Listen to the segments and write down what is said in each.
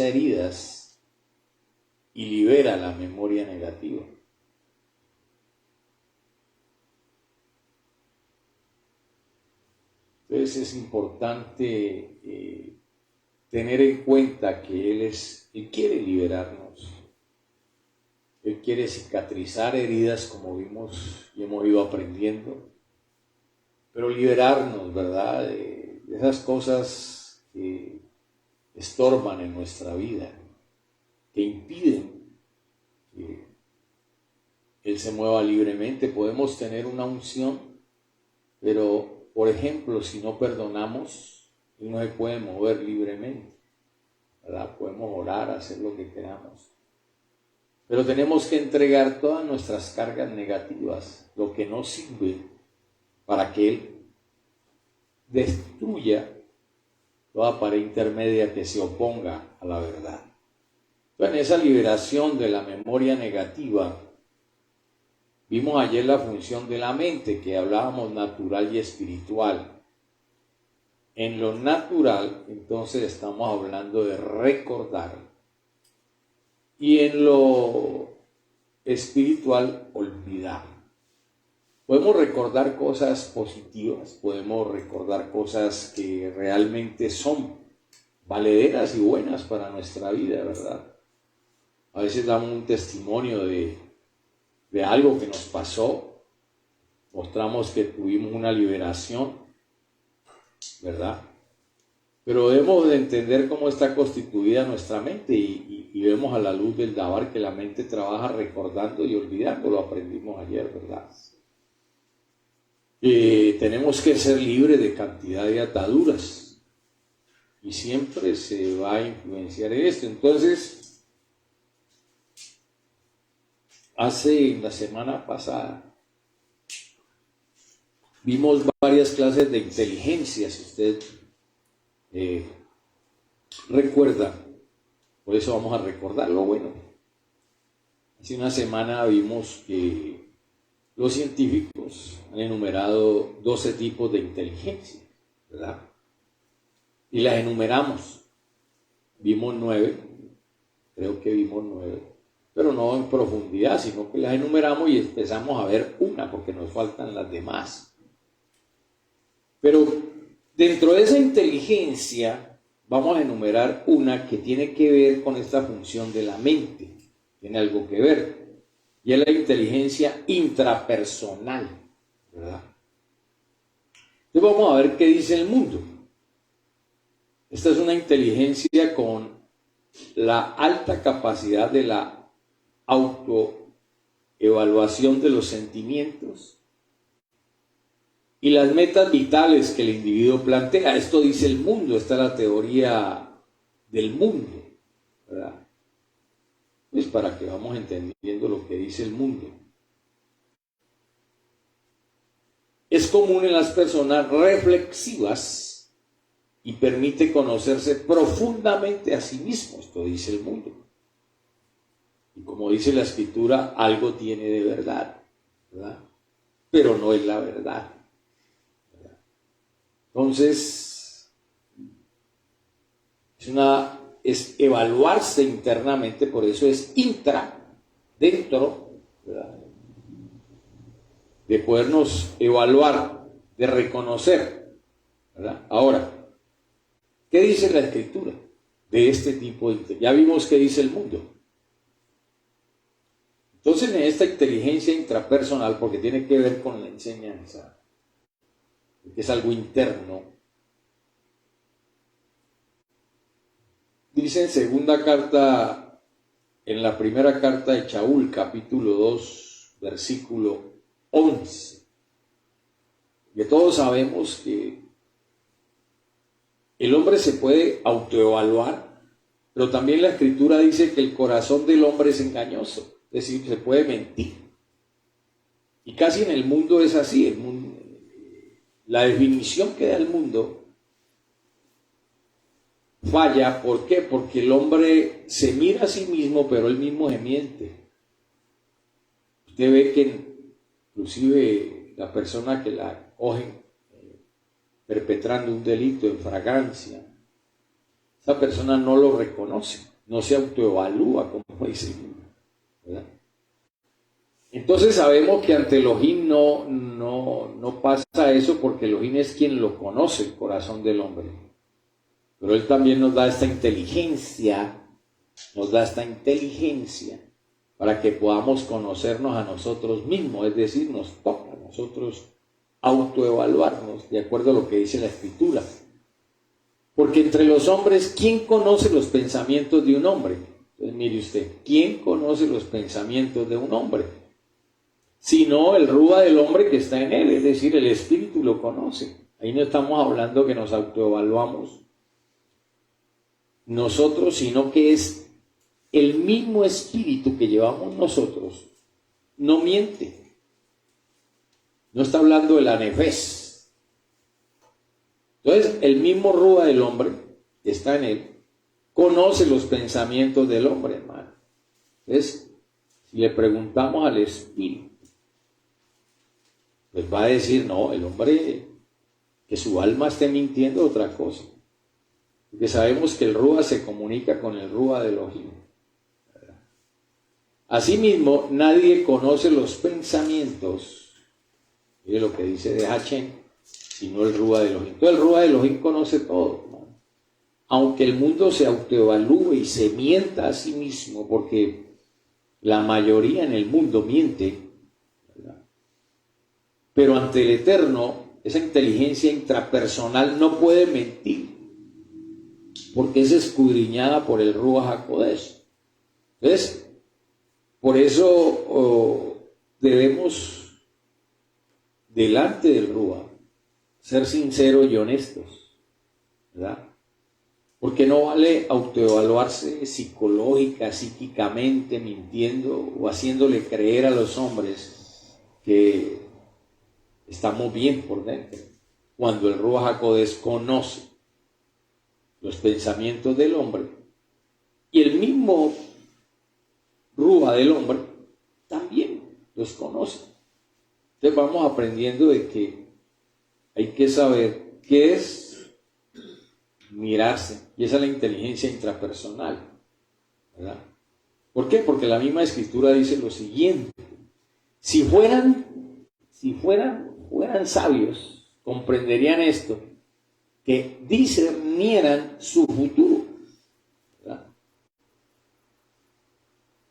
cicatriza heridas y libera la memoria negativa. Entonces es importante tener en cuenta que Él quiere liberarnos. Él quiere cicatrizar heridas, como vimos y hemos ido aprendiendo, pero liberarnos, ¿verdad?, de esas cosas que estorban en nuestra vida, que impiden que Él se mueva libremente. Podemos tener una unción, pero, por ejemplo, si no perdonamos, Él no se puede mover libremente, ¿verdad? Podemos orar, hacer lo que queramos, pero tenemos que entregar todas nuestras cargas negativas, lo que no sirve, para que Él destruya toda pared intermedia que se oponga a la verdad. Entonces, en esa liberación de la memoria negativa, vimos ayer la función de la mente, que hablábamos natural y espiritual. En lo natural, entonces, estamos hablando de recordar. Y en lo espiritual, olvidar. Podemos recordar cosas positivas, podemos recordar cosas que realmente son valederas y buenas para nuestra vida, ¿verdad? A veces damos un testimonio de algo que nos pasó, mostramos que tuvimos una liberación, ¿verdad? Pero debemos de entender cómo está constituida nuestra mente y vemos a la luz del Dabar que la mente trabaja recordando y olvidando. Lo aprendimos ayer, ¿verdad? Tenemos que ser libres de cantidad de ataduras y siempre se va a influenciar en esto. Entonces, la semana pasada vimos varias clases de inteligencia, si usted recuerda, por eso vamos a recordarlo. Bueno, hace una semana vimos que los científicos han enumerado 12 tipos de inteligencia, ¿verdad? Y las enumeramos. Vimos 9, creo que vimos 9, pero no en profundidad, sino que las enumeramos y empezamos a ver una, porque nos faltan las demás. Pero dentro de esa inteligencia vamos a enumerar una que tiene que ver con esta función de la mente, tiene algo que ver, y es la inteligencia intrapersonal, ¿verdad? Entonces vamos a ver qué dice el mundo. Esta es una inteligencia con la alta capacidad de la autoevaluación de los sentimientos y las metas vitales que el individuo plantea. Esto dice el mundo, esta es la teoría del mundo, ¿verdad? Pues para que vamos entendiendo lo que dice el mundo. Es común en las personas reflexivas y permite conocerse profundamente a sí mismo, esto dice el mundo. Y como dice la escritura, algo tiene de verdad, ¿verdad? Pero no es la verdad. Entonces, es evaluarse internamente, por eso es dentro, ¿verdad? De podernos evaluar, de reconocer, ¿verdad? Ahora, ¿qué dice la escritura de este tipo de inteligencia? Ya vimos qué dice el mundo. Entonces, en esta inteligencia intrapersonal, porque tiene que ver con la enseñanza, que es algo interno, dice en la primera carta de Shaul, capítulo 2, versículo 11, que todos sabemos que el hombre se puede autoevaluar, pero también la escritura dice que el corazón del hombre es engañoso, es decir, se puede mentir. Y casi en el mundo es así. La definición que da el mundo falla. ¿Por qué? Porque el hombre se mira a sí mismo, pero él mismo se miente. Usted ve que inclusive la persona que la cogen perpetrando un delito en fragancia, esa persona no lo reconoce. no se autoevalúa, como dice, ¿verdad? Entonces sabemos que ante Elohim no pasa eso, porque Elohim es quien lo conoce, el corazón del hombre. Pero Él también nos da esta inteligencia, para que podamos conocernos a nosotros mismos, es decir, nos toca a nosotros autoevaluarnos de acuerdo a lo que dice la Escritura. Porque entre los hombres, ¿quién conoce los pensamientos de un hombre? Entonces mire usted, ¿quién conoce los pensamientos de un hombre? Sino el Rúa del hombre que está en él, es decir, el Espíritu lo conoce. Ahí no estamos hablando que nos autoevaluamos nosotros, sino que es el mismo Espíritu que llevamos nosotros, no miente. No está hablando de la nefes. Entonces, el mismo Rúa del hombre que está en él conoce los pensamientos del hombre, hermano. Entonces, si le preguntamos al Espíritu, pues va a decir, no, el hombre, que su alma esté mintiendo, otra cosa. Porque sabemos que el Rúa se comunica con el Rúa de Elohim. Asimismo, nadie conoce los pensamientos, mire lo que dice de Hashem, sino el Rúa de Elohim. Entonces el Rúa de Elohim conoce todo, ¿no? Aunque el mundo se autoevalúe y se mienta a sí mismo, porque la mayoría en el mundo miente, ¿verdad? Pero ante el Eterno, esa inteligencia intrapersonal no puede mentir, porque es escudriñada por el Ruach HaKodesh. Entonces, por eso debemos, delante del Ruach, ser sinceros y honestos, ¿verdad? Porque no vale autoevaluarse psicológica, psíquicamente, mintiendo o haciéndole creer a los hombres que estamos bien por dentro, cuando el Ruach HaKodesh conoce los pensamientos del hombre, y el mismo Ruach del hombre también los conoce. Entonces vamos aprendiendo de que hay que saber qué es mirarse, y esa es la inteligencia intrapersonal, ¿verdad? ¿Por qué? Porque la misma Escritura dice lo siguiente: si fueran sabios, comprenderían esto, que discernieran su futuro, ¿verdad?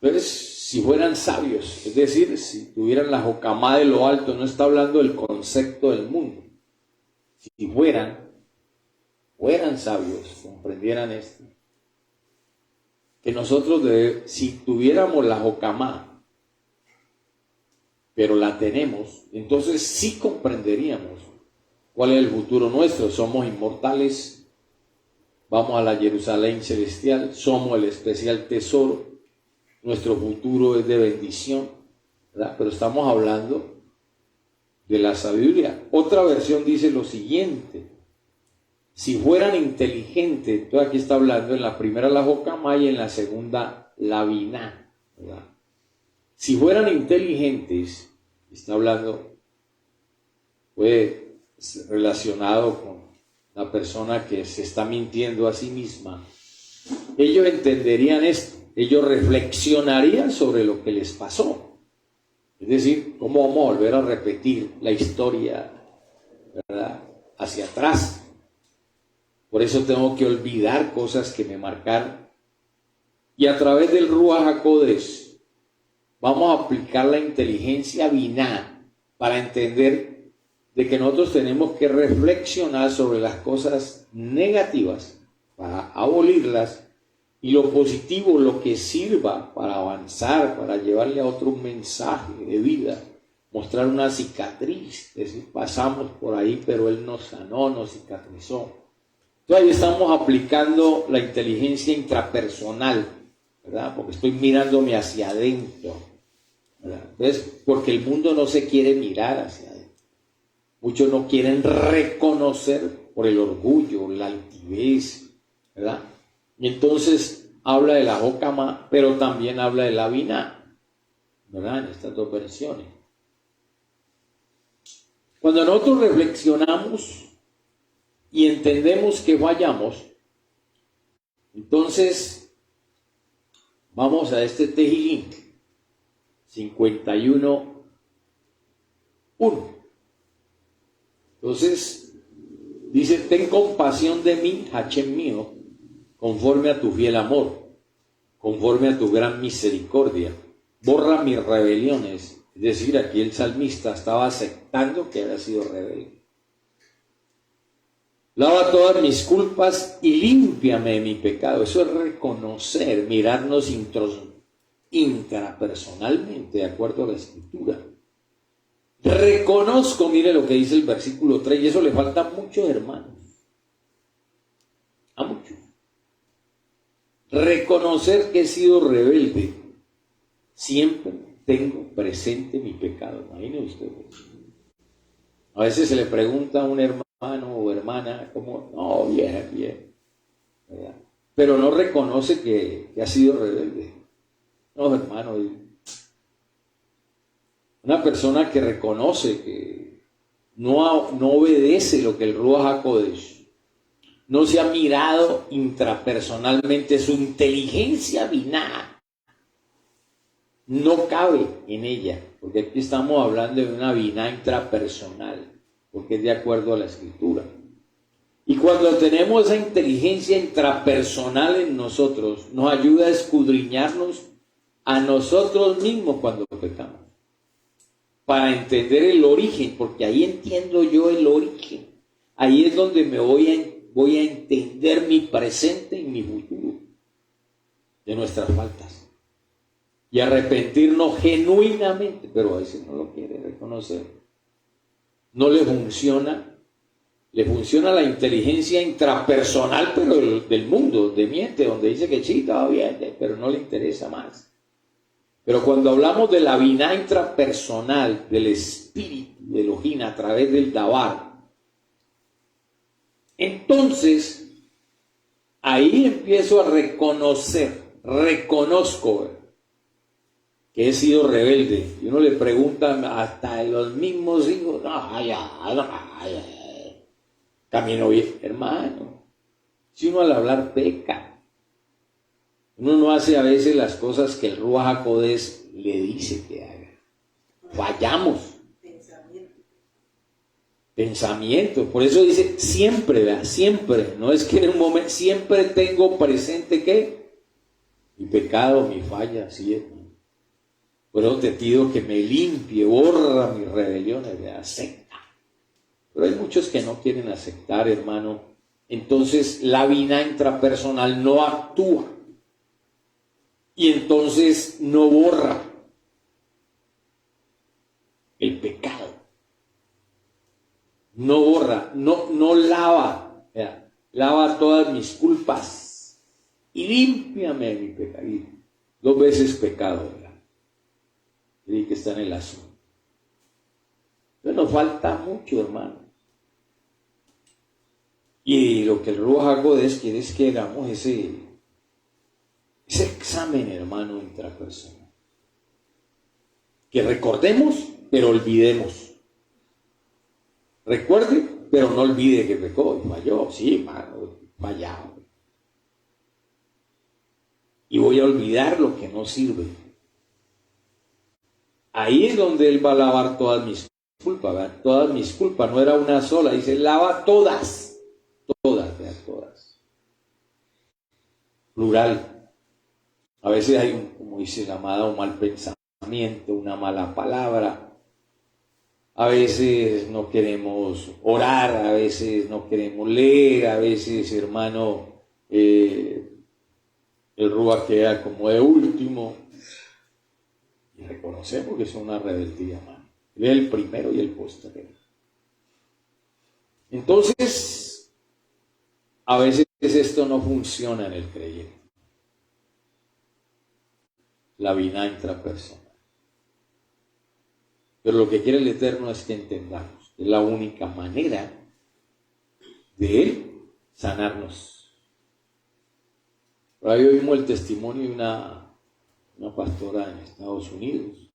Entonces, si fueran sabios, es decir, si tuvieran la jocamá de lo alto, no está hablando del concepto del mundo. Si fueran sabios, comprendieran esto, que nosotros, si tuviéramos la jocamá, pero la tenemos, entonces sí comprenderíamos cuál es el futuro nuestro. Somos inmortales, vamos a la Jerusalén celestial, somos el especial tesoro, nuestro futuro es de bendición, ¿verdad? Pero estamos hablando de la sabiduría. Otra versión dice lo siguiente: si fueran inteligentes, entonces aquí está hablando en la primera la jocamá y en la segunda la biná, ¿verdad? Si fueran inteligentes, está hablando, pues, relacionado con la persona que se está mintiendo a sí misma, ellos entenderían esto, ellos reflexionarían sobre lo que les pasó. Es decir, cómo vamos a volver a repetir la historia, ¿verdad?, hacia atrás. Por eso tengo que olvidar cosas que me marcaron. Y a través del Ruach HaKodesh vamos a aplicar la inteligencia biná para entender de que nosotros tenemos que reflexionar sobre las cosas negativas para abolirlas, y lo positivo, lo que sirva para avanzar, para llevarle a otro un mensaje de vida, mostrar una cicatriz, es decir, pasamos por ahí, pero Él nos sanó, nos cicatrizó. Entonces ahí estamos aplicando la inteligencia intrapersonal, ¿verdad? Porque estoy mirándome hacia adentro, ¿verdad? Entonces, porque el mundo no se quiere mirar hacia adentro. Muchos no quieren reconocer por el orgullo, la altivez, ¿verdad? Y entonces habla de la jocamá, pero también habla de la biná, ¿verdad? En estas dos versiones. Cuando nosotros reflexionamos y entendemos que fallamos, entonces Vamos a este Tejilín 51:1. Entonces, dice, ten compasión de mí, Hachem mío, conforme a tu fiel amor, conforme a tu gran misericordia. Borra mis rebeliones. Es decir, aquí el salmista estaba aceptando que había sido rebelde. Lava todas mis culpas y límpiame de mi pecado. Eso es reconocer, mirarnos intrapersonalmente, de acuerdo a la Escritura. Reconozco, mire lo que dice el versículo 3, y eso le falta a muchos hermanos. A muchos. Reconocer que he sido rebelde. Siempre tengo presente mi pecado. Imaginen ustedes. A veces se le pregunta a un hermano o hermana, como, no, bien. ¿Verdad? Pero no reconoce que ha sido rebelde. No, hermano. Una persona que reconoce que no obedece lo que el Ruach HaKodesh, no se ha mirado intrapersonalmente, su inteligencia biná no cabe en ella, porque aquí estamos hablando de una biná intrapersonal, porque es de acuerdo a la Escritura. Y cuando tenemos esa inteligencia intrapersonal en nosotros, nos ayuda a escudriñarnos a nosotros mismos cuando pecamos, para entender el origen, porque ahí entiendo yo el origen. Ahí es donde me voy a entender mi presente y mi futuro de nuestras faltas. Y arrepentirnos genuinamente, pero a veces no lo quiere reconocer. No le funciona la inteligencia intrapersonal, pero del mundo, de miente, donde dice que sí, estaba bien, pero no le interesa más. Pero cuando hablamos de la biná intrapersonal, del espíritu de Elohim a través del Dabar, entonces ahí empiezo a reconozco que he sido rebelde. Y uno le pregunta hasta los mismos hijos, camino bien, hermano. Si uno al hablar peca, uno no hace a veces las cosas que el Ruach HaKodesh le dice que haga. Fallamos. Pensamiento. Por eso dice siempre, ¿verdad? Siempre. No es que en un momento, siempre tengo presente que mi pecado, mi falla, sí es. Por eso te pido que me limpie, borra mis rebeliones, ¿verdad? Acepta. Pero hay muchos que no quieren aceptar, hermano. Entonces la biná intrapersonal no actúa. Y entonces no borra el pecado. No borra, no lava. Lava todas mis culpas y límpiame de mi pecado. 2 veces pecado, ¿verdad? Y que está en el asunto. Pero nos falta mucho, hermano. Y lo que el Ruach HaKodesh quiere es que hagamos ese examen, hermano, intrapersonal. Que recordemos, pero olvidemos. Recuerde, pero no olvide que pecó y falló. Sí, hermano, fallado. Y voy a olvidar lo que no sirve. Ahí es donde Él va a lavar todas mis culpas, ¿verdad? Todas mis culpas, no era una sola. Dice, lava todas. Todas, ¿verdad? Todas. Plural. A veces hay, como dice la amada, un mal pensamiento, una mala palabra. A veces no queremos orar, a veces no queremos leer, a veces, hermano, el Ruach queda como de último. Y reconocemos que es una rebeldía, hermano. Él es el primero y el posterior. Entonces, a veces esto no funciona en el creyente. La biná intrapersonal. Pero lo que quiere el Eterno es que entendamos que es la única manera de Él sanarnos. Por ahí oímos el testimonio de una pastora en Estados Unidos,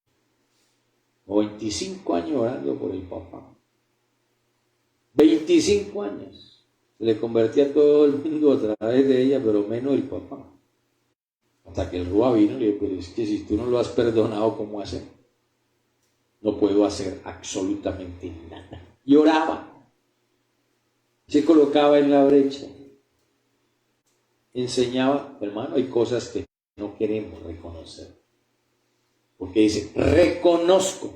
25 años orando por el papá. 25 años. Se le convertía a todo el mundo a través de ella, pero menos el papá. Hasta que el Rúa vino y le dijo, pero es que si tú no lo has perdonado, ¿cómo hacer? No puedo hacer absolutamente nada. Y oraba. Se colocaba en la brecha. Enseñaba, hermano, hay cosas que no queremos reconocer. Porque dice, reconozco.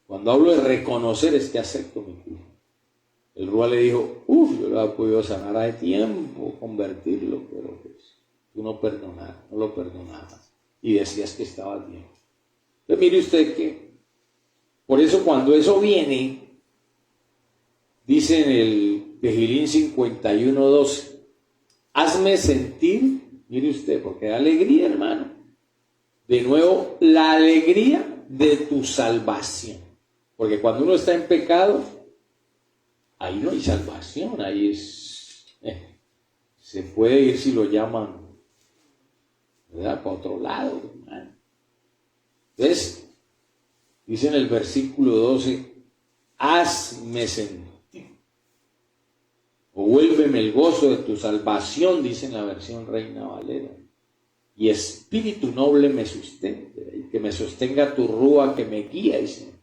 Cuando hablo de reconocer es que acepto mi culpa. El Rúa le dijo, yo lo he podido sanar hace tiempo, convertirlo, pero pues tú no lo perdonabas. Y decías que estabas bien. Pero mire usted que, por eso cuando eso viene, dice en el Tejilín 51:12, hazme sentir, mire usted, porque da alegría, hermano. De nuevo, la alegría de tu salvación. Porque cuando uno está en pecado, ahí no hay salvación, ahí se puede ir si lo llaman, ¿verdad? Para otro lado, hermano. Entonces, dice en el versículo 12, hazme sentir, o vuélveme el gozo de tu salvación, dice en la versión Reina Valera, y espíritu noble me sustente, y que me sostenga tu rúa que me guía, dice.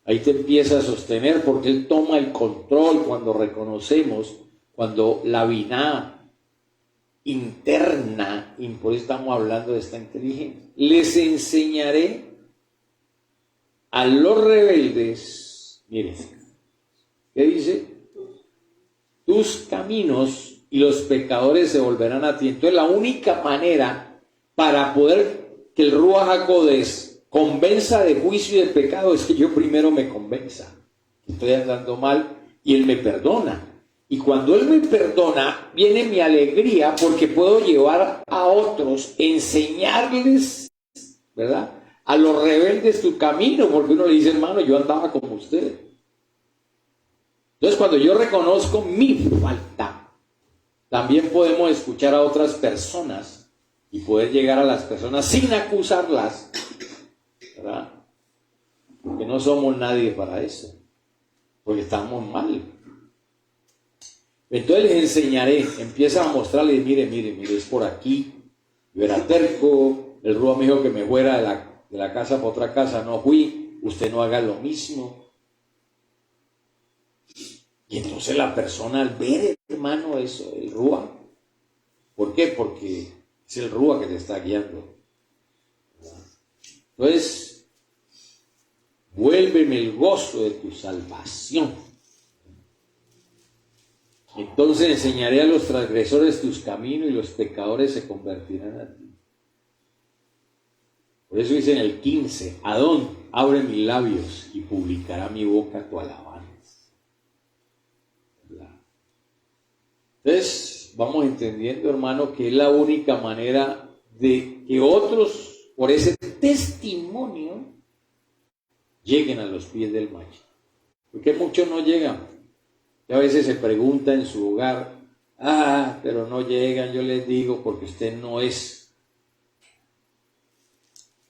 Ahí te empieza a sostener porque Él toma el control cuando reconocemos, cuando la biná interna, y por eso estamos hablando de esta inteligencia. Les enseñaré a los rebeldes, miren, ¿qué dice? Tus caminos y los pecadores se volverán a ti. Entonces la única manera para poder que el Ruach HaKodesh convenza de juicio y de pecado es que yo primero me convenza que estoy andando mal y Él me perdona. Y cuando Él me perdona, viene mi alegría porque puedo llevar a otros, enseñarles, ¿verdad?, a los rebeldes tu camino, porque uno le dice, hermano, yo andaba como usted. Entonces, cuando yo reconozco mi falta, también podemos escuchar a otras personas y poder llegar a las personas sin acusarlas, ¿verdad? Porque no somos nadie para eso, porque estamos mal. Entonces les enseñaré, empieza a mostrarles, mire, es por aquí. Yo era terco, el Rúa me dijo que me fuera de la casa para otra casa, no fui, usted no haga lo mismo. Y entonces la persona al ver, hermano, eso, el Rúa, ¿por qué? Porque es el Rúa que te está guiando. Entonces, vuélveme el gozo de tu salvación. Entonces enseñaré a los transgresores tus caminos y los pecadores se convertirán a ti. Por eso dice en el 15, Adón, abre mis labios y publicará mi boca tu alabanza. ¿Verdad? Entonces, vamos entendiendo, hermano, que es la única manera de que otros, por ese testimonio, lleguen a los pies del macho. Porque muchos no llegan. Y a veces se pregunta en su hogar, pero no llegan, yo les digo, porque usted no es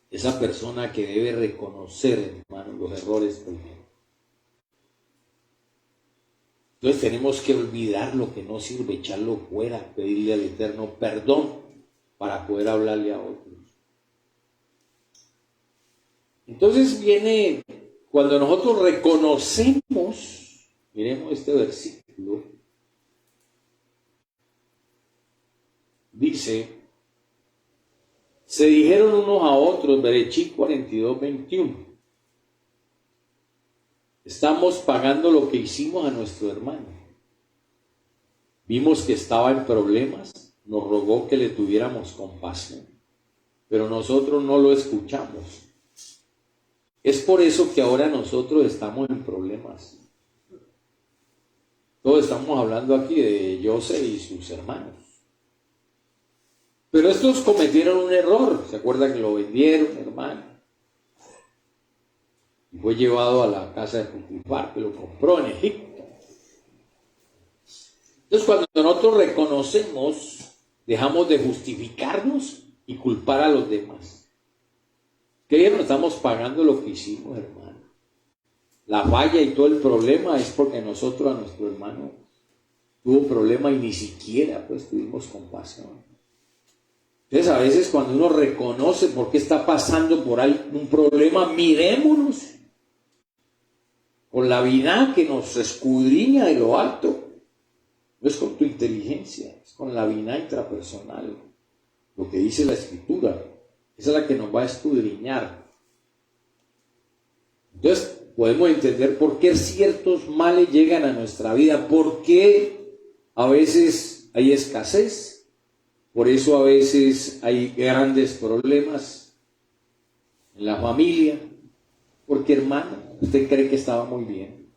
esa persona que debe reconocer, hermano, los errores primero. Entonces tenemos que olvidar lo que no sirve, echarlo fuera, pedirle al Eterno perdón para poder hablarle a otros. Entonces viene, cuando nosotros reconocemos, miremos este versículo, dice, se dijeron unos a otros, Berechit 42:21, estamos pagando lo que hicimos a nuestro hermano. Vimos que estaba en problemas, nos rogó que le tuviéramos compasión, pero nosotros no lo escuchamos. Es por eso que ahora nosotros estamos en problemas. Todos estamos hablando aquí de José y sus hermanos. Pero estos cometieron un error. ¿Se acuerdan que lo vendieron, hermano? Y fue llevado a la casa de Potifar, que lo compró en Egipto. Entonces, cuando nosotros reconocemos, dejamos de justificarnos y culpar a los demás. ¿Qué no estamos pagando lo que hicimos, hermano? La falla y todo el problema es porque nosotros a nuestro hermano tuvo problema y ni siquiera pues tuvimos compasión. Entonces a veces cuando uno reconoce por qué está pasando por algún problema, mirémonos con la vida que nos escudriña de lo alto. No es con tu inteligencia, es con la vida intrapersonal. Lo que dice la Escritura, esa es la que nos va a escudriñar. Entonces podemos entender por qué ciertos males llegan a nuestra vida, por qué a veces hay escasez. Por eso a veces hay grandes problemas en la familia, porque hermano, usted cree que estaba muy bien.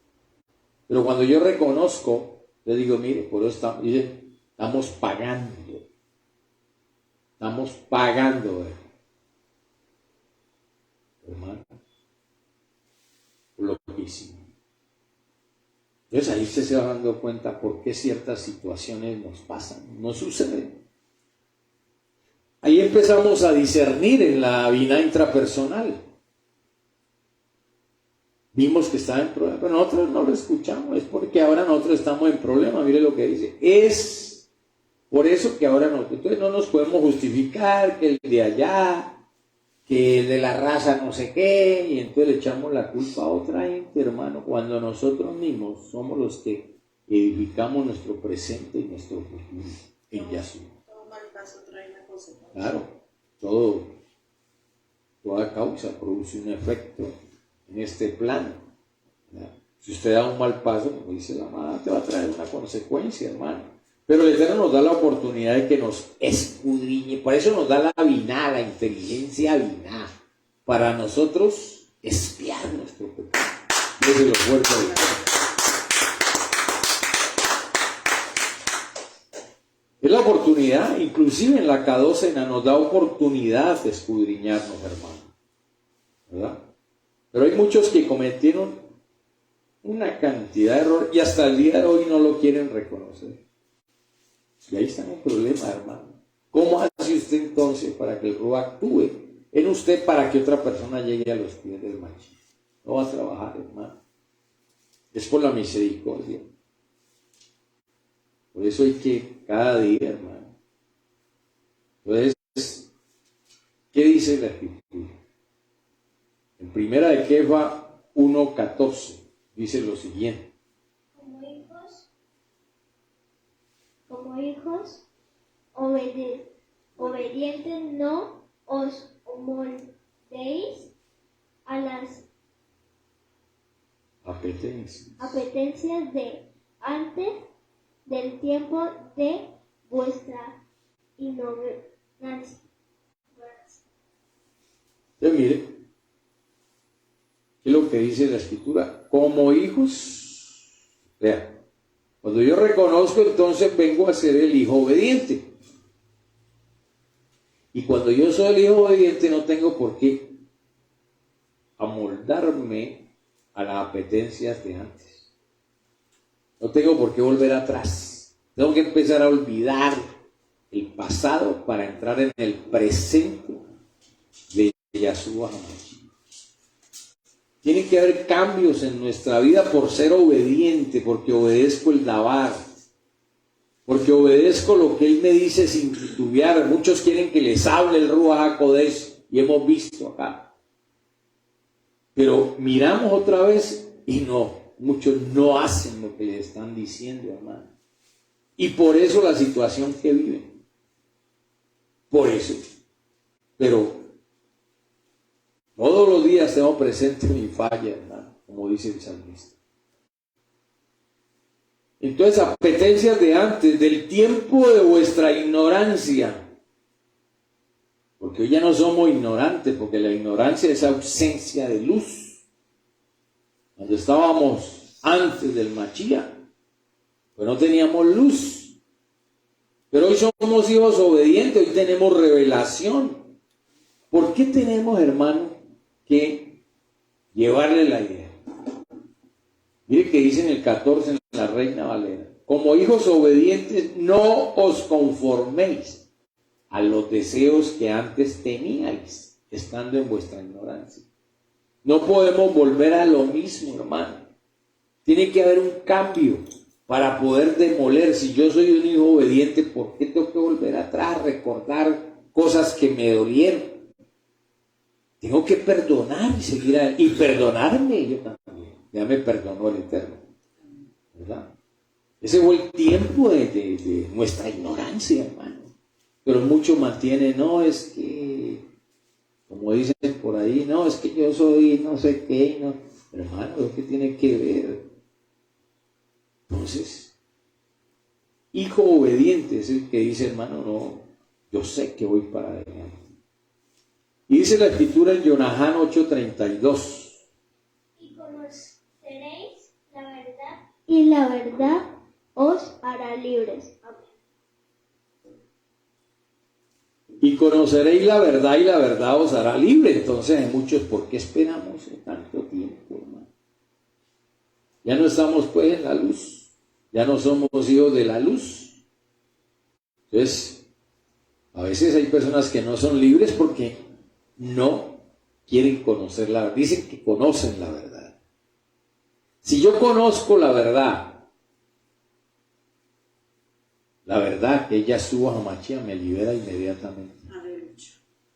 Pero cuando yo reconozco, le digo, mire, por eso estamos pagando. Estamos pagando, hermano, por lo que hicimos. Entonces ahí usted se va dando cuenta por qué ciertas situaciones nos pasan, nos suceden. Ahí empezamos a discernir en la vida intrapersonal. Vimos que estaba en problema, pero nosotros no lo escuchamos, es porque ahora nosotros estamos en problema. Mire lo que dice, es por eso que ahora nosotros, entonces no nos podemos justificar que el de allá, que el de la raza no sé qué, y entonces le echamos la culpa a otra gente, hermano, cuando nosotros mismos somos los que edificamos nuestro presente y nuestro futuro en Yahshua. Claro, toda causa produce un efecto en este plano. Si usted da un mal paso, como dice la madre, te va a traer una consecuencia, hermano. Pero el Eterno nos da la oportunidad de que nos escudriñe. Por eso nos da la biná, la inteligencia biná, para nosotros espiar nuestro pecado. Desde lo fuerte de Dios. Es la oportunidad, inclusive en la cadócena nos da oportunidad de escudriñarnos, hermano. ¿Verdad? Pero hay muchos que cometieron una cantidad de errores y hasta el día de hoy no lo quieren reconocer. Y ahí está el problema, hermano. ¿Cómo hace usted entonces para que el Ruach actúe en usted para que otra persona llegue a los pies del Mashiach? No va a trabajar, hermano. Es por la misericordia. Por eso hay que cada día, hermano. Entonces, ¿qué dice la Escritura? En primera de Kefa 1:14 dice lo siguiente. Como hijos obedientes, no os moldéis a las apetencias de antes del tiempo de vuestra ignorancia. Entonces, mire, ¿qué es lo que dice la Escritura? Como hijos, vean, cuando yo reconozco, entonces vengo a ser el hijo obediente. Y cuando yo soy el hijo obediente, no tengo por qué amoldarme a las apetencias de antes. No tengo por qué volver atrás. Tengo que empezar a olvidar el pasado para entrar en el presente de Yahshua HaMashiach. Tiene que haber cambios en nuestra vida por ser obediente, porque obedezco el Dabar, porque obedezco lo que Él me dice sin titubear. Muchos quieren que les hable el Ruach HaKodesh, y hemos visto acá. Pero miramos otra vez y no, muchos no hacen lo que les están diciendo, hermano. Y por eso la situación que viven. Por eso. Pero todos los días tengo presente mi falla, hermano, como dice el salmista. Entonces, apetencias de antes, del tiempo de vuestra ignorancia. Porque hoy ya no somos ignorantes, porque la ignorancia es ausencia de luz. Cuando estábamos antes del Mashiach, pues no teníamos luz. Pero hoy somos hijos obedientes, hoy tenemos revelación. ¿Por qué tenemos, hermano, que llevarle la idea? Mire que dice en el 14 en la Reina Valera: como hijos obedientes, no os conforméis a los deseos que antes teníais, estando en vuestra ignorancia. No podemos volver a lo mismo, hermano. Tiene que haber un cambio para poder demoler. Si yo soy un hijo obediente, ¿por qué tengo que volver atrás, recordar cosas que me dolieron. Tengo que perdonar y seguir adelante. Y perdonarme yo también. Ya me perdonó el Eterno, ¿verdad? Ese fue el tiempo de nuestra ignorancia, hermano. Pero muchos mantienen, no, es que, como dicen por ahí, no, es que yo soy no sé qué, no. Hermano, lo que tiene que ver. Entonces, hijo obediente es el que dice, hermano, no, yo sé que voy para adelante. Y dice la escritura en Jonahán 8:32. Y conoceréis la verdad, y la verdad os hará libres. Amén. Y conoceréis la verdad y la verdad os hará libre. Entonces hay muchos, ¿por qué esperamos tanto tiempo, hermano? Ya no estamos pues en la luz, ya no somos hijos de la luz. Entonces, a veces hay personas que no son libres porque no quieren conocer la verdad. Dicen que conocen la verdad. Si yo conozco la verdad que Yahshua HaMashiach me libera inmediatamente.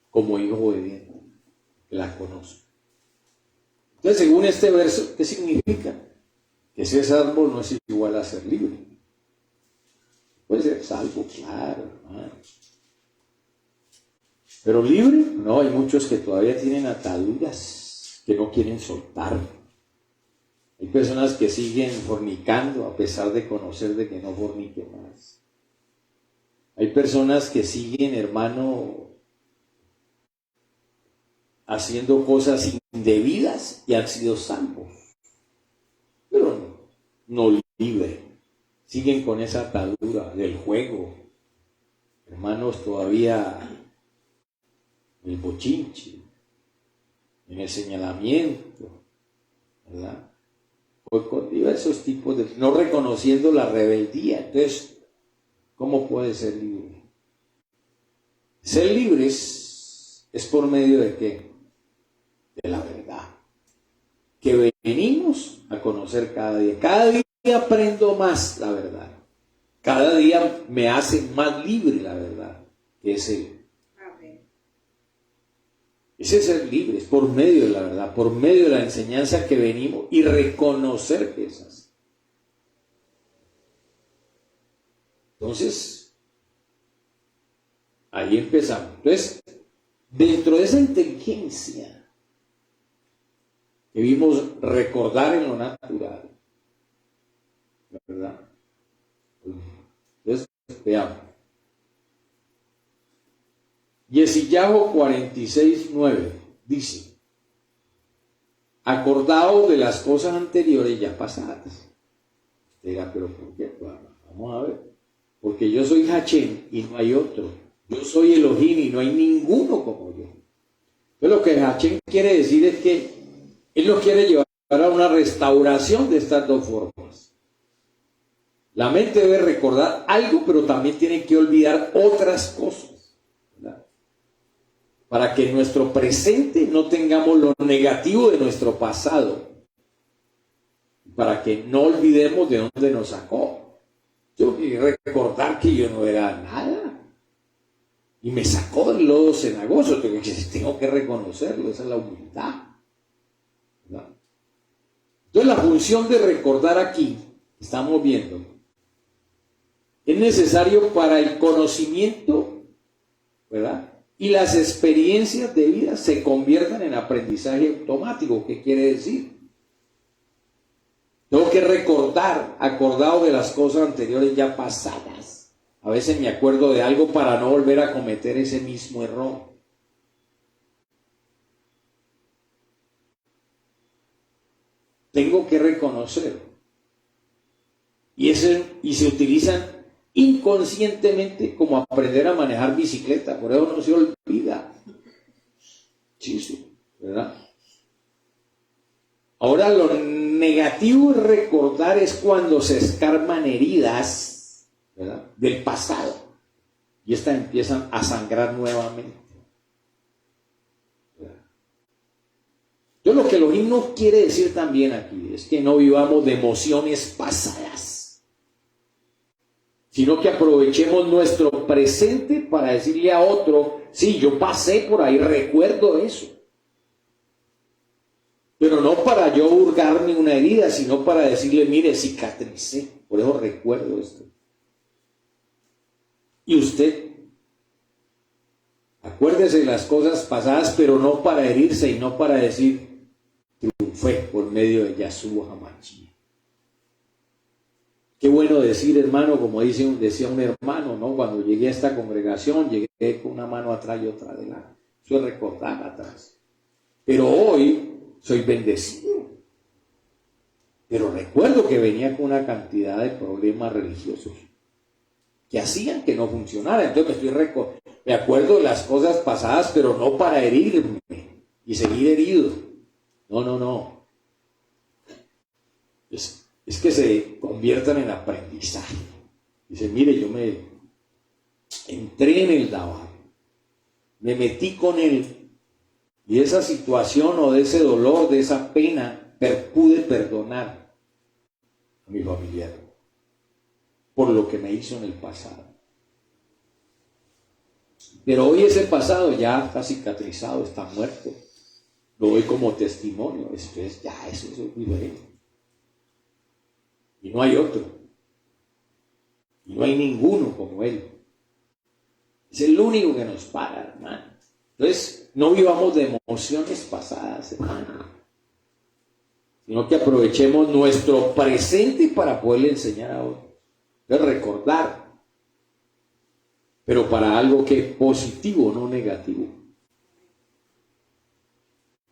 Como hijo obediente, que la conozco. Entonces, según este verso, ¿qué significa? Que ser salvo no es igual a ser libre. Puede ser salvo, claro, hermano. Pero libre, no, hay muchos que todavía tienen ataduras que no quieren soltar. Hay personas que siguen fornicando a pesar de conocer de que no fornique más. Hay personas que siguen, hermano, haciendo cosas indebidas y han sido salvos. Pero no libre. Siguen con esa atadura del juego. Hermanos, todavía el bochinche, en el señalamiento, ¿verdad? Pues con diversos tipos de... no reconociendo la rebeldía. Entonces, ¿cómo puede ser libre? Ser libres es por medio de ¿qué? De la verdad. Que venimos a conocer cada día. Cada día aprendo más la verdad. Cada día me hace más libre la verdad, que es Él. Ese es ser libre, es por medio de la verdad, por medio de la enseñanza que venimos y reconocer que es así. Entonces, ahí empezamos. Entonces, dentro de esa inteligencia que vimos recordar en lo natural, ¿verdad? Entonces, veamos. Yeshayahu 46:9 dice: acordaos de las cosas anteriores ya pasadas. Usted dirá, pero ¿por qué? Bueno, vamos a ver. Porque yo soy Hachem y no hay otro. Yo soy Elohim y no hay ninguno como yo. Entonces lo que Hachem quiere decir es que Él nos quiere llevar a una restauración de estas dos formas. La mente debe recordar algo, pero también tiene que olvidar otras cosas, ¿verdad? Para que en nuestro presente no tengamos lo negativo de nuestro pasado. Para que no olvidemos de dónde nos sacó. Yo quiero recordar que yo no era nada. Y me sacó del lodo cenagoso. Tengo que reconocerlo. Esa es la humildad, ¿verdad? Entonces la función de recordar aquí, estamos viendo, es necesario para el conocimiento, ¿verdad? Y las experiencias de vida se conviertan en aprendizaje automático. ¿Qué quiere decir? Tengo que recordar, acordado de las cosas anteriores ya pasadas. A veces me acuerdo de algo para no volver a cometer ese mismo error. Tengo que reconocer. Y se utilizan inconscientemente como aprender a manejar bicicleta. Por eso no se olvida. Sí, ¿verdad? Ahora lo negativo de recordar es cuando se escarban heridas, ¿verdad?, del pasado y estas empiezan a sangrar nuevamente. Yo lo que Elohim nos quiere decir también aquí es que no vivamos de emociones pasadas. sino que aprovechemos nuestro presente para decirle a otro, sí, yo pasé por ahí, recuerdo eso. Pero no para yo hurgarme una herida, sino para decirle, mire, cicatricé, por eso recuerdo esto. Y usted, acuérdese de las cosas pasadas, pero no para herirse y no para decir, triunfé por medio de Yeshua HaMashiach. Qué bueno decir, hermano, como decía un hermano, ¿no? Cuando llegué a esta congregación, llegué con una mano atrás y otra adelante. Eso es recordar atrás. Pero hoy soy bendecido. Pero recuerdo que venía con una cantidad de problemas religiosos que hacían que no funcionara. Entonces me acuerdo de las cosas pasadas, pero no para herirme y seguir herido. No. Es que se conviertan en aprendizaje. Dice, mire, yo me entré en el Dabar, me metí con él, y esa situación o de ese dolor, de esa pena, pude perdonar a mi familiar por lo que me hizo en el pasado. Pero hoy ese pasado ya está cicatrizado, está muerto. Lo doy como testimonio. Eso es diferente. Y no hay otro. Y no hay ninguno como él. Es el único que nos para, hermano. Entonces, no vivamos de emociones pasadas, hermano, sino que aprovechemos nuestro presente para poderle enseñar a otros. Entonces, recordar, pero para algo que es positivo, no negativo.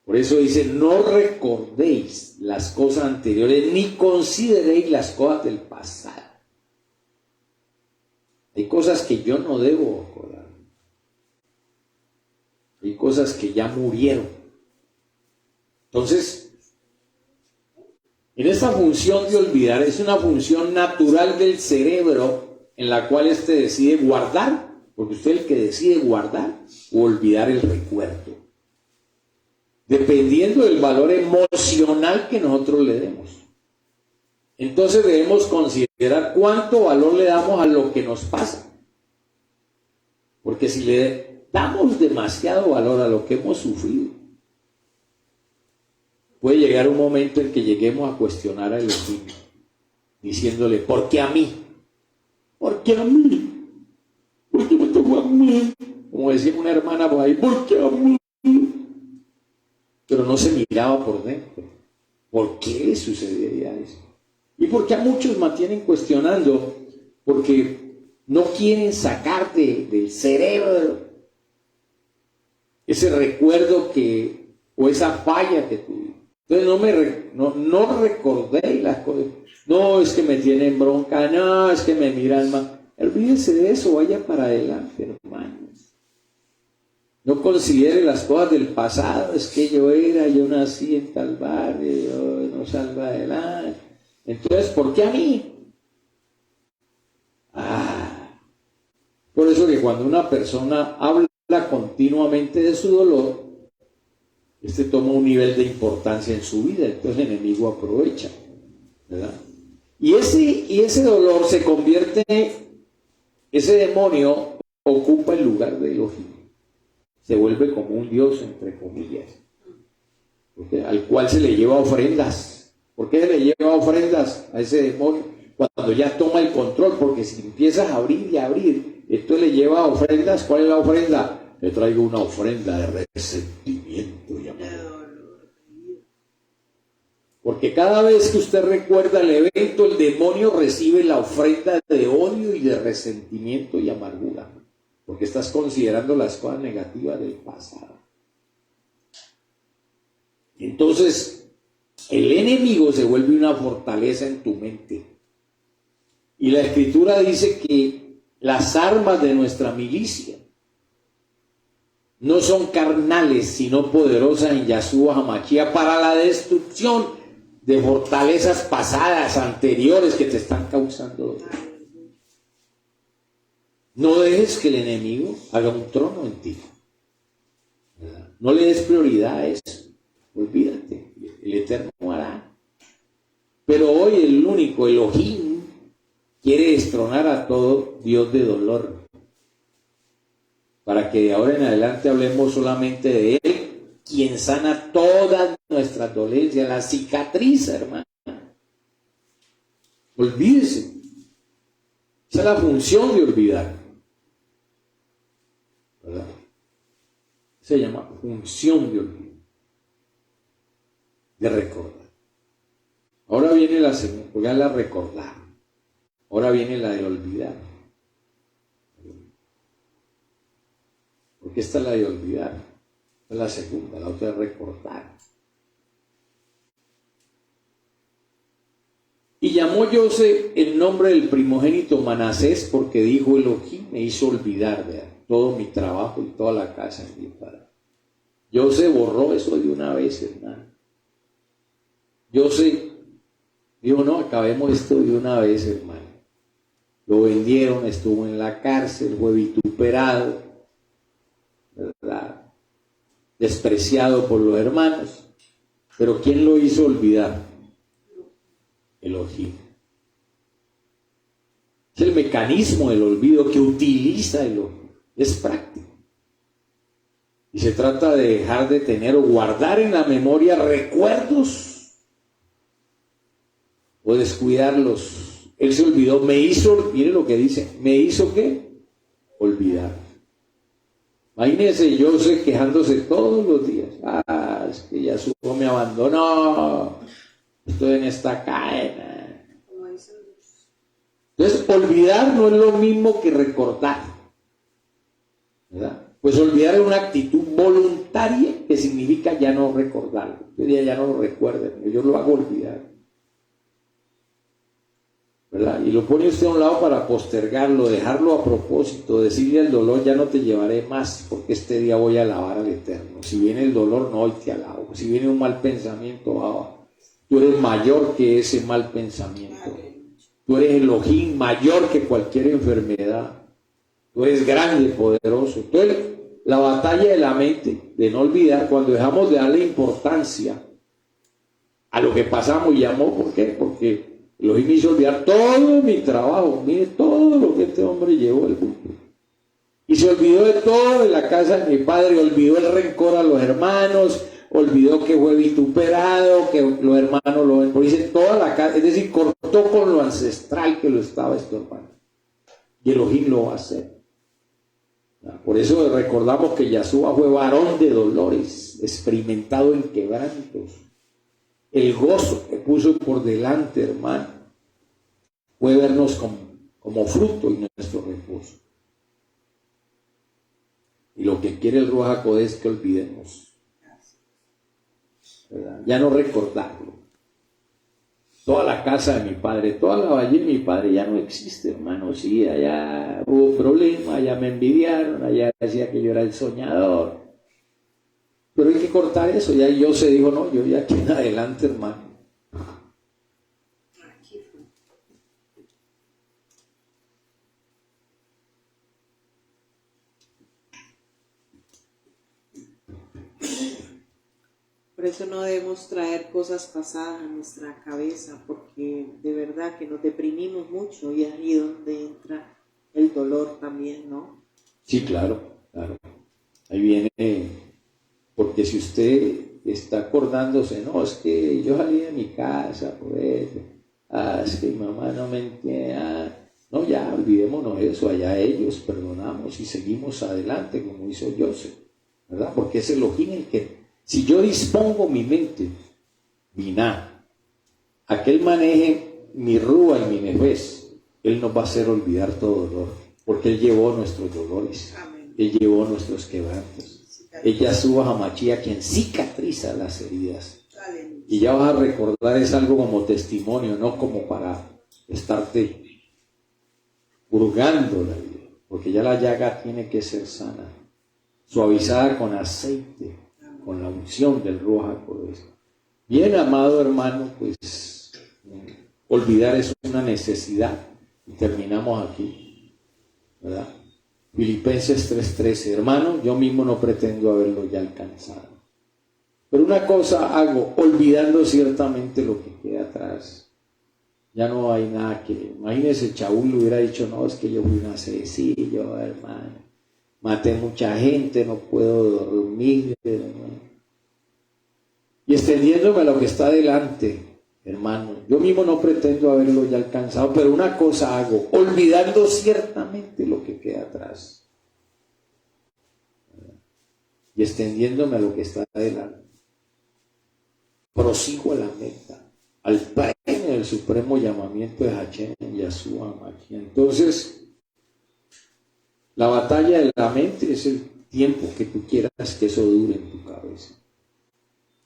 Por eso dice, no recordéis las cosas anteriores, ni consideréis las cosas del pasado. Hay cosas que yo no debo acordar. Hay cosas que ya murieron. Entonces, en esta función de olvidar, es una función natural del cerebro en la cual decide guardar, porque usted es el que decide guardar o olvidar el recuerdo, dependiendo del valor emocional que nosotros le demos. Entonces debemos considerar cuánto valor le damos a lo que nos pasa. Porque si le damos demasiado valor a lo que hemos sufrido, puede llegar un momento en que lleguemos a cuestionar a Elohim, diciéndole, ¿por qué a mí? ¿Por qué a mí? ¿Por qué me tocó a mí? Como decía una hermana por ahí, ¿por qué a mí? Pero no se miraba por dentro. ¿Por qué le sucedería eso? Y porque a muchos mantienen cuestionando, porque no quieren sacar del cerebro ese recuerdo o esa falla que tuvimos. Entonces no recordé las cosas. No, es que me tienen bronca, no, es que me miran mal. Olvídense de eso, vaya para adelante, hermanos. No considere las cosas del pasado, es que yo nací en tal barrio, yo no salgo adelante. Entonces, ¿por qué a mí? Por eso que cuando una persona habla continuamente de su dolor, toma un nivel de importancia en su vida, entonces el enemigo aprovecha, ¿verdad? Y ese dolor se convierte, ese demonio ocupa el lugar de Elohim, se vuelve como un dios, entre comillas, ¿okay? Al cual se le lleva ofrendas. ¿Por qué se le lleva ofrendas a ese demonio? Cuando ya toma el control, porque si empiezas a abrir y abrir, esto le lleva ofrendas. ¿Cuál es la ofrenda? Le traigo una ofrenda de resentimiento y amor. Porque cada vez que usted recuerda el evento, el demonio recibe la ofrenda de odio y de resentimiento y amargura. Porque estás considerando las cosas negativas del pasado. Entonces, el enemigo se vuelve una fortaleza en tu mente. Y la Escritura dice que las armas de nuestra milicia no son carnales, sino poderosas en Yeshua HaMashiach para la destrucción de fortalezas pasadas, anteriores, que te están causando dolor. No dejes que el enemigo haga un trono en ti. ¿Verdad? No le des prioridad a eso. Olvídate, el Eterno hará. Pero hoy el único Elohim quiere destronar a todo Dios de dolor, para que de ahora en adelante hablemos solamente de Él, quien sana todas nuestras dolencias, la cicatriz, hermano. Olvídese. Esa es la función de olvidar, ¿verdad? Se llama función de olvidar, de recordar. Ahora viene la segunda, porque es la recordar. Ahora viene la de olvidar. Porque esta es la de olvidar. Esta es la segunda, la otra es recordar. Y llamó José el nombre del primogénito Manasés, porque dijo: Elohim me hizo olvidar, ¿verdad?, todo mi trabajo y toda la casa en mi padre. José borró eso de una vez, hermano. José dijo: no, acabemos esto de una vez, hermano. Lo vendieron, estuvo en la cárcel, fue vituperado, ¿verdad?, despreciado por los hermanos. Pero ¿quién lo hizo olvidar? Elohim. Es el mecanismo del olvido que utiliza Elohim. Es práctico. Y se trata de dejar de tener o guardar en la memoria recuerdos o descuidarlos. Él se olvidó, me hizo, mire lo que dice, me hizo ¿qué? Olvidar. Imagínense José quejándose todos los días. Es que Yasuo me abandonó. Estoy en esta cadena. Entonces, olvidar no es lo mismo que recordar, ¿verdad? Pues olvidar es una actitud voluntaria que significa ya no recordarlo. Yo diría, ya no lo recuerden, yo lo hago olvidar, ¿verdad? Y lo pone usted a un lado para postergarlo, dejarlo a propósito, decirle al dolor: ya no te llevaré más, porque este día voy a alabar al Eterno. Si viene el dolor, no, hoy te alabo. Si viene un mal pensamiento, tú eres mayor que ese mal pensamiento. Tú eres Elohim, mayor que cualquier enfermedad. Tú eres grande, poderoso. Entonces, la batalla de la mente, de no olvidar, cuando dejamos de darle importancia a lo que pasamos y llamó, ¿por qué? Porque Elohim me hizo olvidar todo mi trabajo. Mire todo lo que este hombre llevó el mundo. Y se olvidó de todo de la casa de mi padre, olvidó el rencor a los hermanos, olvidó que fue vituperado, que los hermanos lo ven, dice toda la casa, es decir, cortó con lo ancestral que lo estaba estorbando. Y Elohim lo va a hacer. Por eso recordamos que Yasuá fue varón de dolores, experimentado en quebrantos. El gozo que puso por delante, hermano, fue vernos como fruto y nuestro reposo. Y lo que quiere el Ruach HaKodesh es que olvidemos, ¿verdad? Ya no recordarlo. Toda la casa de mi padre, toda la valle de mi padre ya no existe, hermano. Sí, allá hubo problemas, allá me envidiaron, allá decía que yo era el soñador. Pero hay que cortar eso. Ya yo se dijo, no, yo ya aquí en adelante, hermano. Por eso no debemos traer cosas pasadas a nuestra cabeza, porque de verdad que nos deprimimos mucho y es ahí donde entra el dolor también, ¿no? Sí, claro, claro. Ahí viene, porque si usted está acordándose, no, es que yo salí de mi casa por eso, es que mi mamá no me entiende, no, ya olvidémonos eso, allá ellos, perdonamos y seguimos adelante como hizo Joseph, ¿verdad? Porque es Elohim el que, si yo dispongo mi mente, Biná, a que Él maneje mi rúa y mi nefes, Él nos va a hacer olvidar todo dolor, porque Él llevó nuestros dolores, Él llevó nuestros quebrantos. Ella suba a Machía quien cicatriza las heridas. Y ya vas a recordar, es algo como testimonio, no como para estarte hurgando la vida, porque ya la llaga tiene que ser sana, suavizada con aceite, con la unción del Ruach HaKodesh. Bien, amado hermano, pues olvidar es una necesidad. Y terminamos aquí, ¿verdad? Filipenses 3:13. Hermano, yo mismo no pretendo haberlo ya alcanzado. Pero una cosa hago, olvidando ciertamente lo que queda atrás. Ya no hay nada que... Imagínese, Shaul le hubiera dicho, no, es que yo fui un asesino, hermano. Maté mucha gente, no puedo dormir, hermano. Y extendiéndome a lo que está adelante, hermano, yo mismo no pretendo haberlo ya alcanzado, pero una cosa hago, olvidando ciertamente lo que queda atrás. Y extendiéndome a lo que está adelante. Prosigo a la meta, al premio del supremo llamamiento de Hashem, Yahshua Mashiach. Entonces, la batalla de la mente es el tiempo que tú quieras que eso dure en tu cabeza.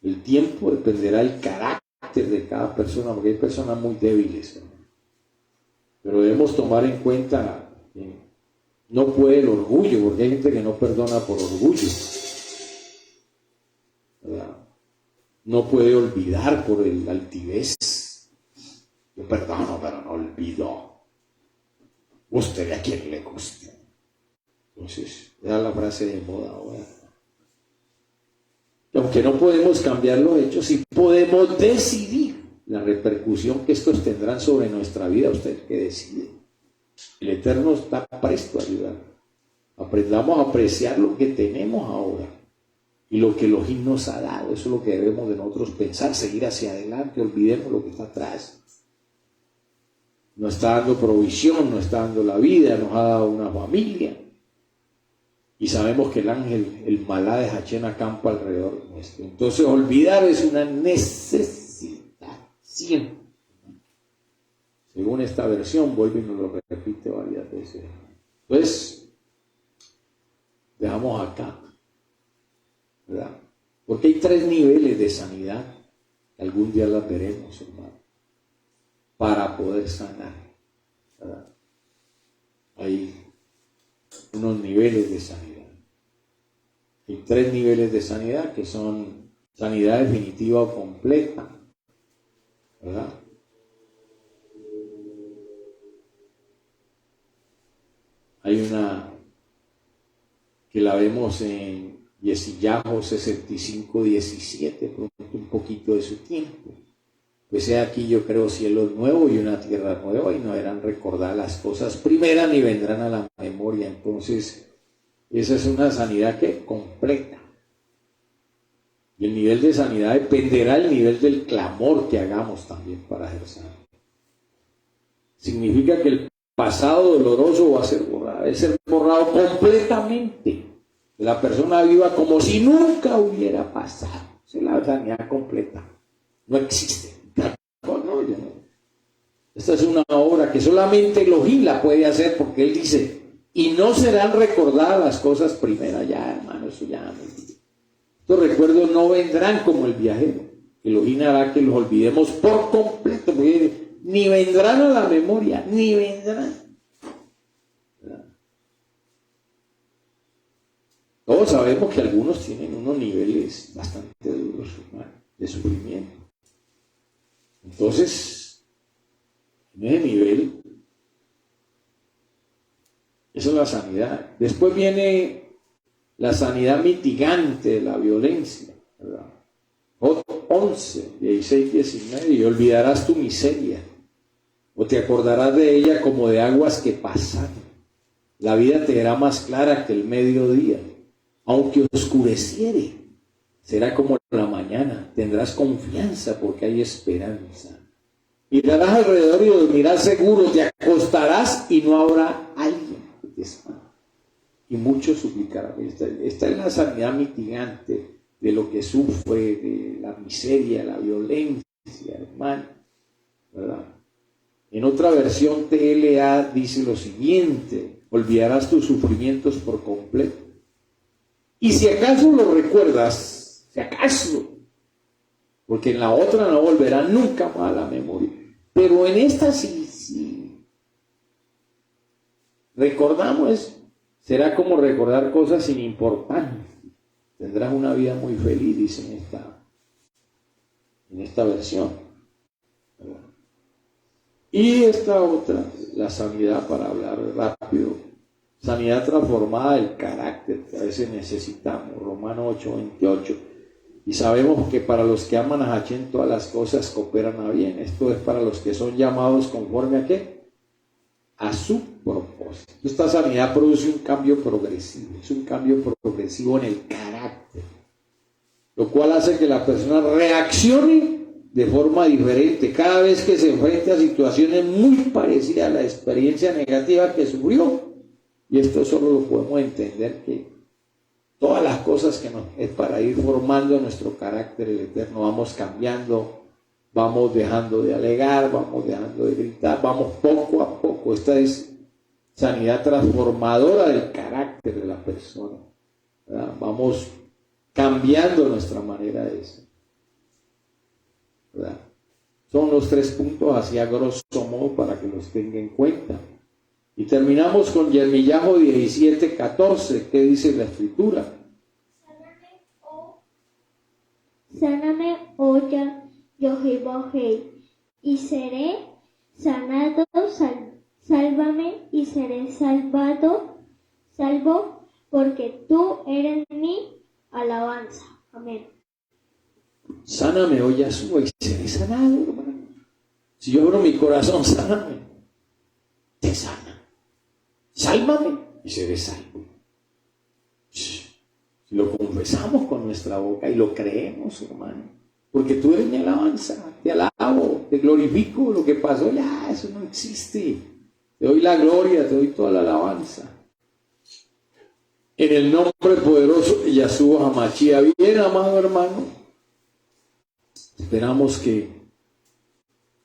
El tiempo dependerá del carácter de cada persona, porque hay personas muy débiles, ¿no? Pero debemos tomar en cuenta que no puede el orgullo, porque hay gente que no perdona por orgullo, ¿verdad? No puede olvidar por el altivez. Yo perdono, pero no olvido. Usted a quien le guste. Entonces, esa es la frase de moda ahora. Y aunque no podemos cambiar los hechos, sí podemos decidir la repercusión que estos tendrán sobre nuestra vida. Usted que decide. El Eterno está presto a ayudar. Aprendamos a apreciar lo que tenemos ahora y lo que Elohim nos ha dado. Eso es lo que debemos de nosotros pensar, seguir hacia adelante. Olvidemos lo que está atrás. Nos está dando provisión, nos está dando la vida, nos ha dado una familia. Y sabemos que el ángel, el malá de Hashem, acampa alrededor nuestro. Entonces, olvidar es una necesidad siempre. Según esta versión, vuelve y nos lo repite varias veces. Entonces, dejamos acá, ¿verdad? Porque hay 3 niveles de sanidad. Algún día las veremos, hermano, para poder sanar, ¿verdad? Hay unos niveles de sanidad. Hay 3 niveles de sanidad que son sanidad definitiva o completa, ¿verdad? Hay una que la vemos en Yesiyahu 65:17, un poquito de su tiempo. Pues he aquí yo creo cielos nuevos y una tierra nueva, y no eran recordar las cosas primeras ni vendrán a la memoria. Entonces, esa es una sanidad que completa. Y el nivel de sanidad dependerá del nivel del clamor que hagamos también para ejercer. Significa que el pasado doloroso va a ser borrado, debe ser borrado completamente. La persona viva como si nunca hubiera pasado. Esa es la sanidad completa. No existe. No. Esta es una obra que solamente Elohim la puede hacer, porque él dice, y no serán recordadas las cosas primeras. Ya, hermano, eso ya no. Estos recuerdos no vendrán como el viajero. Elohim hará que los olvidemos por completo, porque ni vendrán a la memoria, ni vendrán. Todos sabemos que algunos tienen unos niveles bastante duros, hermano, de sufrimiento. Entonces, en ese nivel, esa es la sanidad. Después viene la sanidad mitigante de la violencia, ¿verdad? 11, 16, 19, y olvidarás tu miseria, o te acordarás de ella como de aguas que pasan. La vida te será más clara que el mediodía, aunque oscureciere, será como la mañana. Tendrás confianza porque hay esperanza. Mirarás alrededor y dormirás seguro. Te acostarás y no habrá alguien que te espante. Y muchos suplicarán. Esta es la sanidad mitigante de lo que sufre, de la miseria, la violencia, hermano, ¿verdad? En otra versión, TLA dice lo siguiente: olvidarás tus sufrimientos por completo. Y si acaso lo recuerdas, si acaso, porque en la otra no volverá nunca más a la memoria, pero en esta sí. Recordamos, será como recordar cosas sin importancia. Tendrás una vida muy feliz, dice en esta versión, ¿verdad? Y esta otra, la sanidad, para hablar rápido, sanidad transformada del carácter que a veces necesitamos. Romanos 8:28. Y sabemos que para los que aman a Hachén todas las cosas cooperan a bien. Esto es para los que son llamados conforme a ¿qué? A su propósito. Esta sanidad produce un cambio progresivo. Es un cambio progresivo en el carácter, lo cual hace que la persona reaccione de forma diferente cada vez que se enfrenta a situaciones muy parecidas a la experiencia negativa que sufrió. Y esto solo lo podemos entender que todas las cosas que nos es para ir formando nuestro carácter el Eterno. Vamos cambiando, vamos dejando de alegar, vamos dejando de gritar, vamos poco a poco. Esta es sanidad transformadora del carácter de la persona, ¿verdad? Vamos cambiando nuestra manera de ser, ¿verdad? Son los 3 puntos así a grosso modo para que los tenga en cuenta. Y terminamos con Yermiyahu 17:14. ¿Qué dice la escritura? Sáname, Yehová, y seré sanado, sálvame y seré salvo, porque tú eres mi alabanza. Amén. Sáname, oh Yahshua, y seré sanado, hermano. Si yo abro mi corazón, sáname, te sana. Sálvame y seré salvo. Si lo confesamos con nuestra boca y lo creemos, hermano, porque tú eres mi alabanza, te alabo, te glorifico. Lo que pasó ya, eso no existe. Te doy la gloria, te doy toda la alabanza. En el nombre poderoso de Yahshua HaMashiach. Bien, amado hermano, esperamos que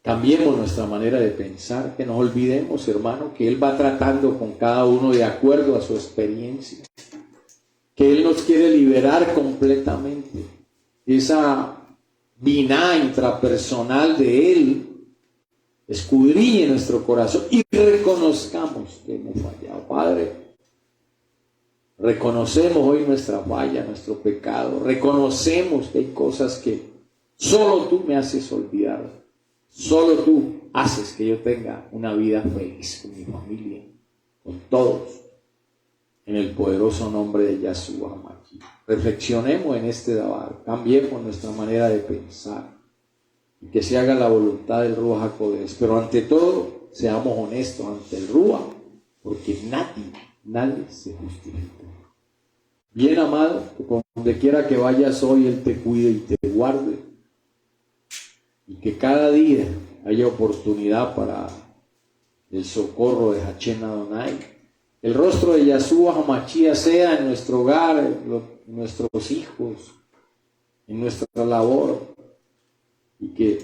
cambiemos nuestra manera de pensar, que no olvidemos, hermano, que Él va tratando con cada uno de acuerdo a su experiencia, que Él nos quiere liberar completamente. Esa biná intrapersonal de Él escudriñe nuestro corazón y reconozcamos que hemos fallado. Padre, reconocemos hoy nuestra falla, nuestro pecado, reconocemos que hay cosas que solo tú me haces olvidar. Solo tú haces que yo tenga una vida feliz con mi familia, con todos, en el poderoso nombre de Yahshua HaMashiach. Reflexionemos en este dabar, cambiemos nuestra manera de pensar y que se haga la voluntad del Ruach HaKodesh. Pero ante todo, seamos honestos ante el Ruach, porque nadie se justifica. Bien, amado, que por donde quiera que vayas hoy, Él te cuide y te guarde. Y que cada día haya oportunidad para el socorro de Hachén Adonai. El rostro de Yahshua HaMashiach sea en nuestro hogar, en nuestros hijos, en nuestra labor. Y que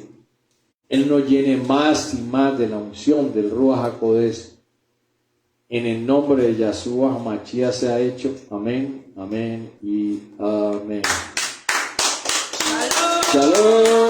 Él nos llene más y más de la unción del Ruach HaKodesh. En el nombre de Yahshua HaMashiach se ha hecho. Amén, amén y amén. Shalom.